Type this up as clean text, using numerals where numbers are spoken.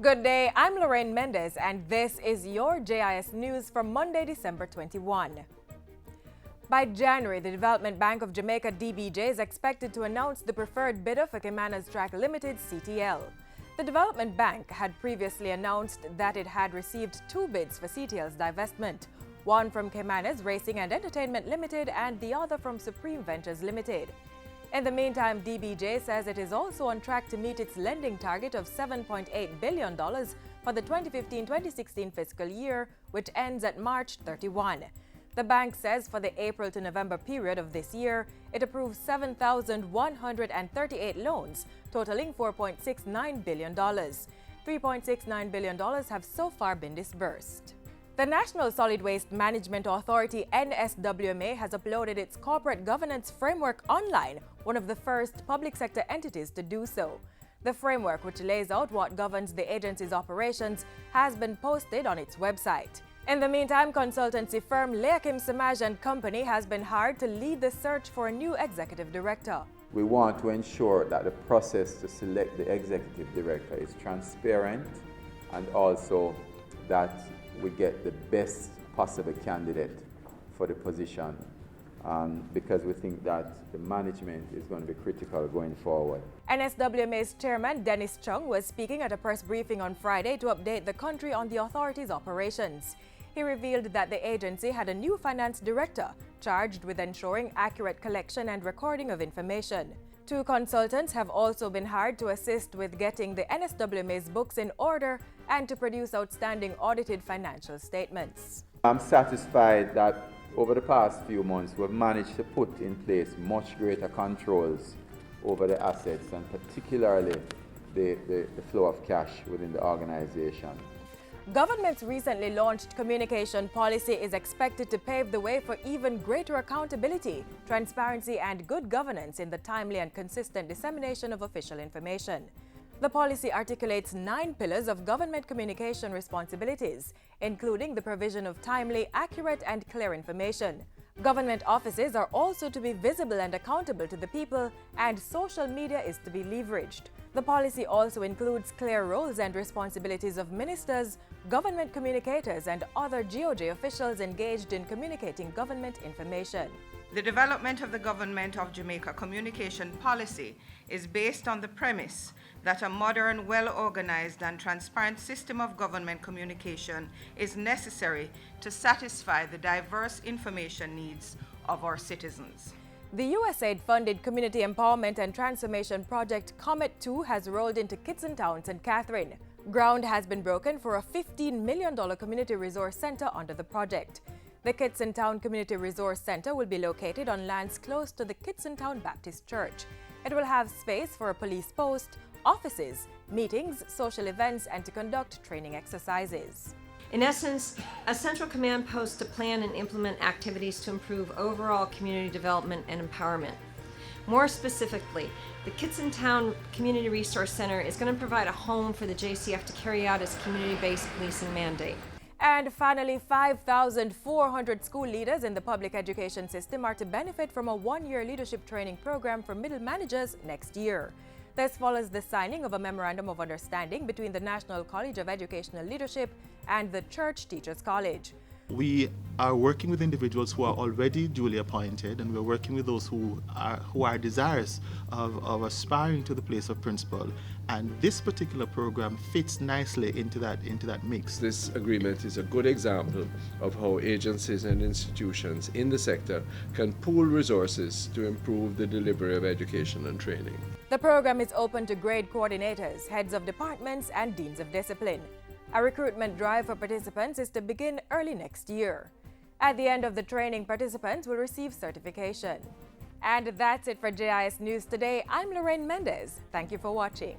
Good day, I'm Lorraine Mendez, and this is your JIS News for Monday, December 21. By January, the Development Bank of Jamaica (DBJ) is expected to announce the preferred bidder for Caymanas Track Limited (CTL). The Development Bank had previously announced that it had received two bids for CTL's divestment, one from Caymanas Racing and Entertainment Limited and the other from Supreme Ventures Limited. In the meantime, DBJ says it is also on track to meet its lending target of $7.8 billion for the 2015-2016 fiscal year, which ends at March 31. The bank says for the April to November period of this year, it approved 7,138 loans, totaling $4.69 billion. $3.69 billion have so far been disbursed. The National Solid Waste Management Authority (NSWMA) has uploaded its corporate governance framework online, one of the first public sector entities to do so. The framework, which lays out what governs the agency's operations, has been posted on its website. In the meantime, consultancy firm Leakim Samaj & Company has been hired to lead the search for a new executive director. We want to ensure that the process to select the executive director is transparent and also that we get the best possible candidate for the position because we think that the management is going to be critical going forward. NSWMA's chairman Dennis Chung was speaking at a press briefing on Friday to update the country on the authority's operations. He revealed that the agency had a new finance director charged with ensuring accurate collection and recording of information. Two consultants have also been hired to assist with getting the NSWMA's books in order and to produce outstanding audited financial statements. I'm satisfied that over the past few months we've managed to put in place much greater controls over the assets and particularly the flow of cash within the organization. Government's recently launched communication policy is expected to pave the way for even greater accountability, transparency, and good governance in the timely and consistent dissemination of official information. The policy articulates 9 pillars of government communication responsibilities, including the provision of timely, accurate, and clear information. Government offices are also to be visible and accountable to the people, and social media is to be leveraged. The policy also includes clear roles and responsibilities of ministers, government communicators, and other GOJ officials engaged in communicating government information. The development of the Government of Jamaica communication policy is based on the premise that a modern, well-organized, and transparent system of government communication is necessary to satisfy the diverse information needs of our citizens. The USAID-funded Community Empowerment and Transformation Project Comet 2 has rolled into Kitson Town, St. Catherine. Ground has been broken for a $15 million community resource center under the project. The Kitson Town Community Resource Center will be located on lands close to the Kitson Town Baptist Church. It will have space for a police post, offices, meetings, social events, and to conduct training exercises. In essence, a central command post to plan and implement activities to improve overall community development and empowerment. More specifically, the Kitson Town Community Resource Center is going to provide a home for the JCF to carry out its community-based policing mandate. And finally, 5,400 school leaders in the public education system are to benefit from a one-year leadership training program for middle managers next year. This follows the signing of a Memorandum of Understanding between the National College of Educational Leadership and the Church Teachers College. We are working with individuals who are already duly appointed, and we're working with those who are desirous of aspiring to the place of principal. And this particular program fits nicely into that mix. This agreement is a good example of how agencies and institutions in the sector can pool resources to improve the delivery of education and training. The program is open to grade coordinators, heads of departments, and deans of discipline. A recruitment drive for participants is to begin early next year. At the end of the training, participants will receive certification. And that's it for JIS News today. I'm Lorraine Mendez. Thank you for watching.